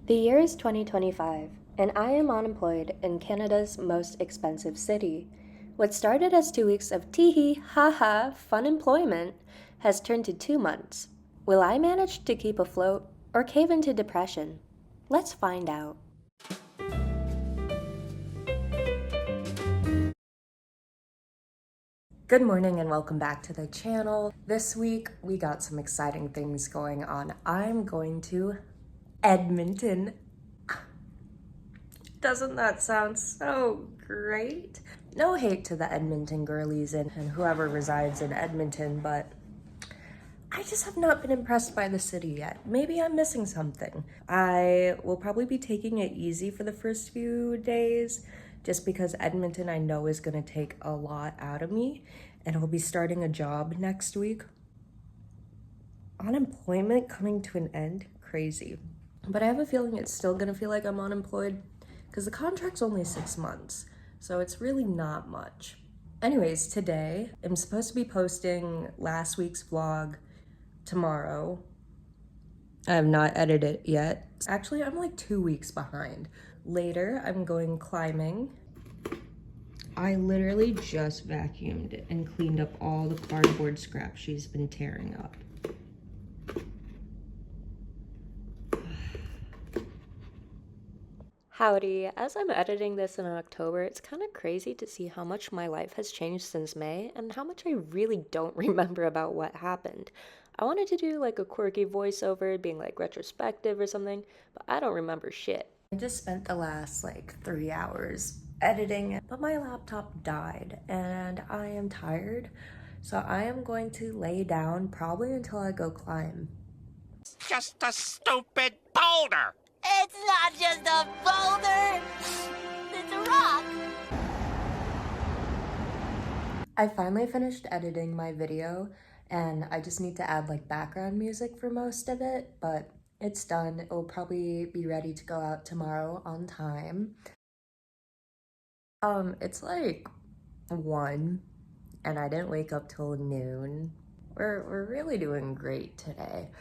The year is 2025, and I am unemployed in Canada's most expensive city. What started as 2 weeks of tee-hee, ha-ha, fun employment has turned to 2 months. Will I manage to keep afloat or cave into depression? Let's find out. Good morning and welcome back to the channel. This week we got some exciting things going on. I'm going to Edmonton. Doesn't that sound so great? No hate to the Edmonton girlies and whoever resides in Edmonton, but I just have not been impressed by the city yet. Maybe I'm missing something. I will probably be taking it easy for the first few days, just because Edmonton I know is gonna take a lot out of me, and I'll be starting a job next week. Unemployment coming to an end? Crazy. But I have a feeling it's still gonna feel like I'm unemployed because the contract's only 6 months, so it's really not much. Anyways, today I'm supposed to be posting last week's vlog tomorrow. I have not edited it yet. Actually, I'm like 2 weeks behind. Later, I'm going climbing. I literally just vacuumed and cleaned up all the cardboard scrap she's been tearing up. Howdy, as I'm editing this in October, it's kind of crazy to see how much my life has changed since May and how much I really don't remember about what happened. I wanted to do like a quirky voiceover, being like retrospective or something, but I don't remember shit. I just spent the last like 3 hours editing it, but my laptop died and I am tired, so I am going to lay down probably until I go climb. It's just a stupid boulder! It's not just a boulder! It's a rock! I finally finished editing my video and I just need to add like background music for most of it, but it's done. It will probably be ready to go out tomorrow on time. It's like 1 and I didn't wake up till noon. We're really doing great today.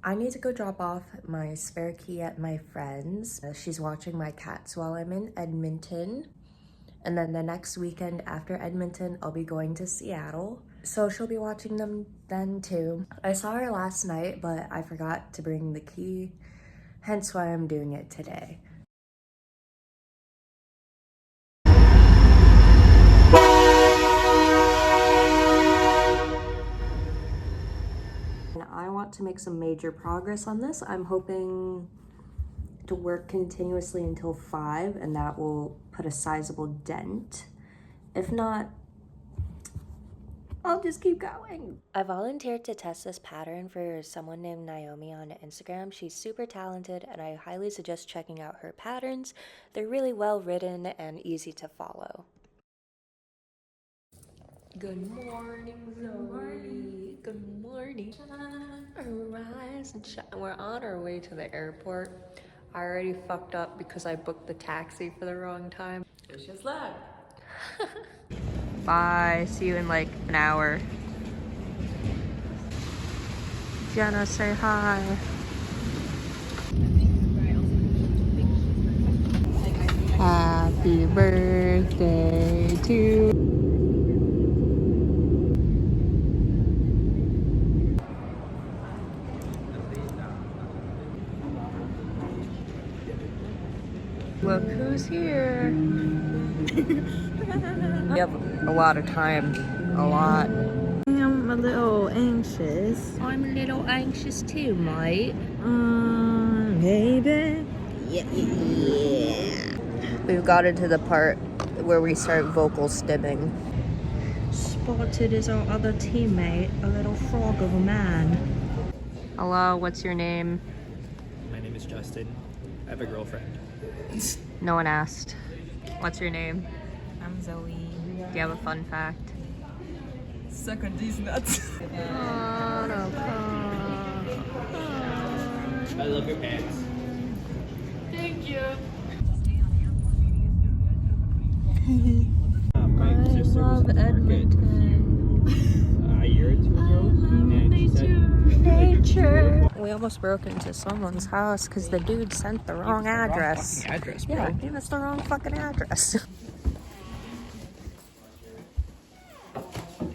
I need to go drop off my spare key at my friend's. She's watching my cats while I'm in Edmonton. And then the next weekend after Edmonton, I'll be going to Seattle. So she'll be watching them then too. I saw her last night, but I forgot to bring the key, hence why I'm doing it today. I want to make some major progress on this. I'm hoping to work continuously until 5, and that will put a sizable dent. If not, I'll just keep going. I volunteered to test this pattern for someone named Naomi on Instagram. She's super talented, and I highly suggest checking out her patterns. They're really well written and easy to follow. Good morning, Zoe. Good morning. Arise and shine. We're on our way to the airport. I already fucked up because I booked the taxi for the wrong time. It's just that. Bye. See you in like an hour. Jenna, say hi. Happy birthday to you. Look who's here. We have a lot of time. A lot. I'm a little anxious. I'm a little anxious too, mate. Baby. Yeah. We've gotten to the part where we start vocal stimming. Spotted is our other teammate, a little frog of a man. Hello, what's your name? My name is Justin. I have a girlfriend. No one asked. What's your name? I'm Zoe. Do you have a fun fact? Suck on these nuts. I love your pants. Thank you. My sister was at the market a year or two ago, and she said, nature. We almost almost broke into someone's house because the dude sent the wrong address. Wrong address, bro. Yeah, gave us the wrong fucking address.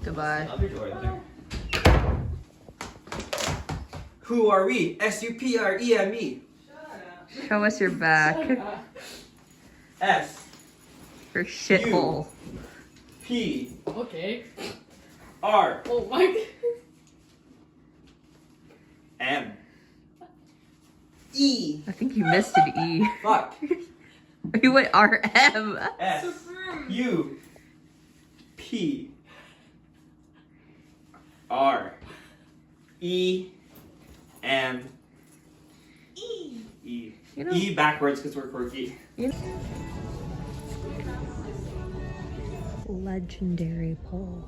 Goodbye. Who are we? SUPREME. Show us your back. S Your shithole. P Okay. R Oh my god. M E. I think you missed an E. Fuck. You went RM. S U P R E M E. You know- E backwards because we're quirky. Legendary pole.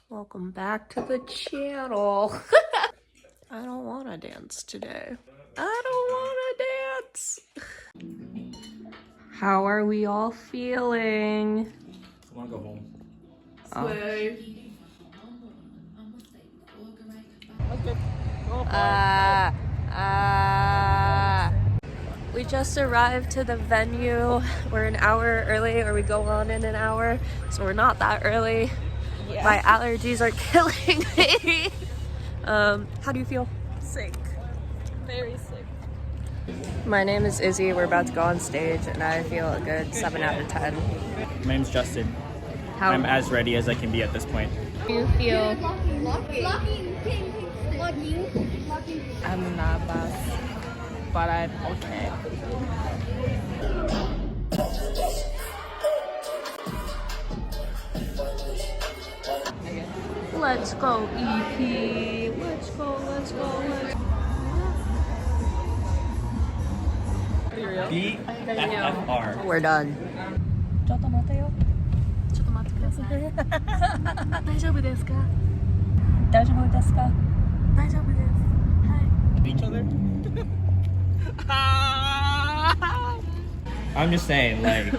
Welcome back to the channel. I don't want to dance today. I don't want to dance. How are we all feeling? I want to go home. We just arrived to the venue. We're an hour early, or we go on in an hour, so we're not that early. Yeah. My allergies are killing me. How do you feel? Sick. Very sick. My name is Izzy. We're about to go on stage, and I feel a good 7 out of 10. My name's Justin. How I'm as ready as I can be at this point. do you feel? I'm nervous, but I'm okay. Let's go, EP. Let's go, let's go, let's go. BFFR. We're done. ちょっと待てよ。ちょっと待ってください。大丈夫ですか？大丈夫ですか？大丈夫です。Each other? I'm just saying, like,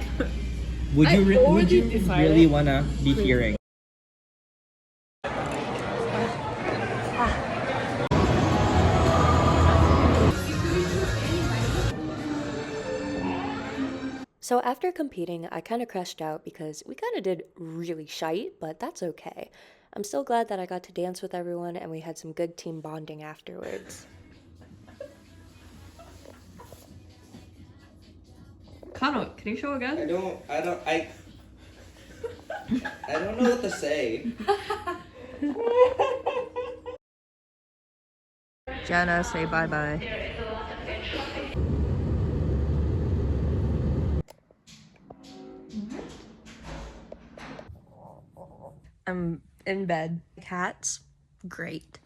would you really wanna be hearing? So after competing, I kind of crashed out because we kind of did really shite, but that's okay. I'm still glad that I got to dance with everyone and we had some good team bonding afterwards. Kano, can you show again? I don't know what to say. Jenna, say bye-bye. I'm in bed. Cats, great.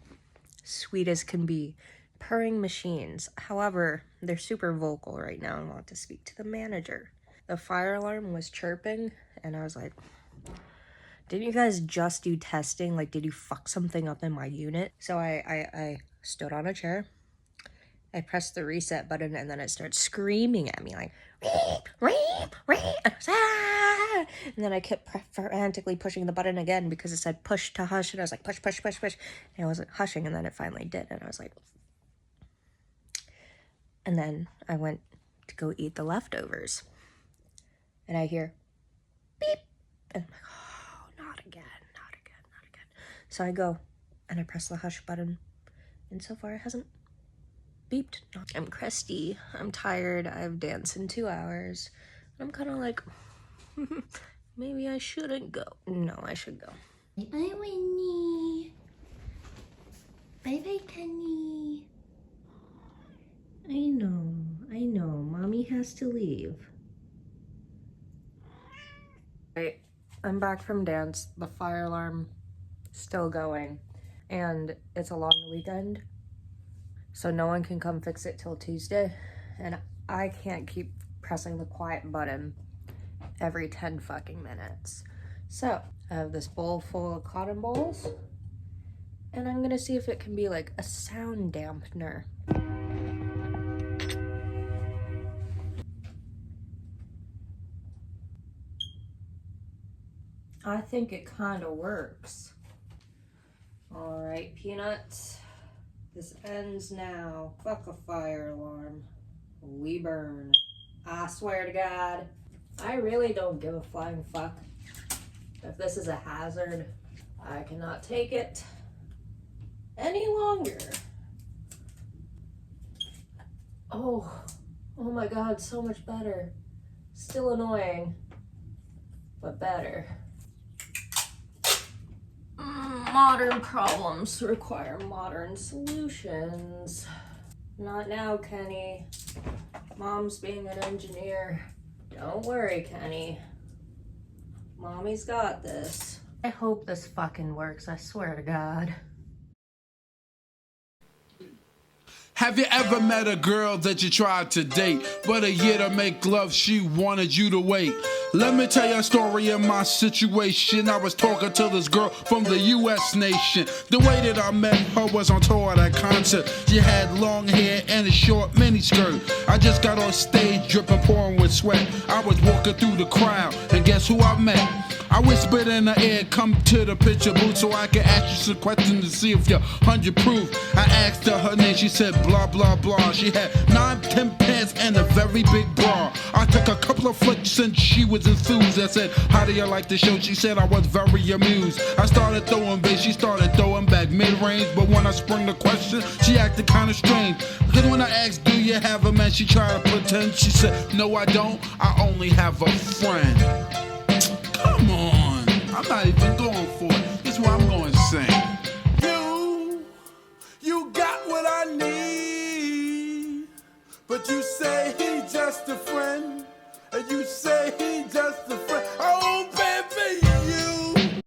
Sweet as can be. Purring machines. However, they're super vocal right now and want to speak to the manager. The fire alarm was chirping, and I was like, didn't you guys just do testing? Like, did you fuck something up in my unit? So I stood on a chair. I pressed the reset button, and then it started screaming at me like, and then I kept frantically pushing the button again because it said push to hush, and I was like, push, push, push, push, and it wasn't hushing, and then it finally did, and I was like, and then I went to go eat the leftovers, and I hear beep, and I'm like, oh, not again, not again, not again. So I go, and I press the hush button, and so far it hasn't beeped. I'm crusty, I'm tired, I've danced in 2 hours. I'm kind of like, maybe I shouldn't go. No, I should go. Bye, Winnie. Bye, Kenny. I know. Mommy has to leave. Right, I'm back from dance. The fire alarm still going, and it's a long weekend, so no one can come fix it till Tuesday, and I can't keep pressing the quiet button every 10 fucking minutes. So I have this bowl full of cotton balls, and I'm gonna see if it can be like a sound dampener. I think it kind of works. Alright, Peanuts. This ends now. Fuck a fire alarm. We burn. I swear to God. I really don't give a flying fuck. If this is a hazard, I cannot take it any longer. Oh my God, so much better. Still annoying, but better. Modern problems require modern solutions. Not now, Kenny. Mom's being an engineer. Don't worry, Kenny. Mommy's got this. I hope this fucking works, I swear to God. Have you ever met a girl that you tried to date, but a year to make love she wanted you to wait? Let me tell you a story of my situation. I was talking to this girl from the US nation. The way that I met her was on tour at a concert. She had long hair and a short miniskirt. I just got on stage dripping, pouring with sweat. I was walking through the crowd, and guess who I met? I whispered in her ear, come to the picture booth so I can ask you some questions to see if you're 100 proof. I asked her name, she said blah blah blah. She had 9-10 pants and a very big bra. I took a couple of flicks and she was enthused. I said, how do you like the show? She said I was very amused. I started throwing bass, she started throwing back mid-range. But when I sprung the question, she acted kind of strange. Cause when I asked, do you have a man? She tried to pretend. She said, no I don't, I only have a friend. Come on, I'm not even going for it. That's why I'm going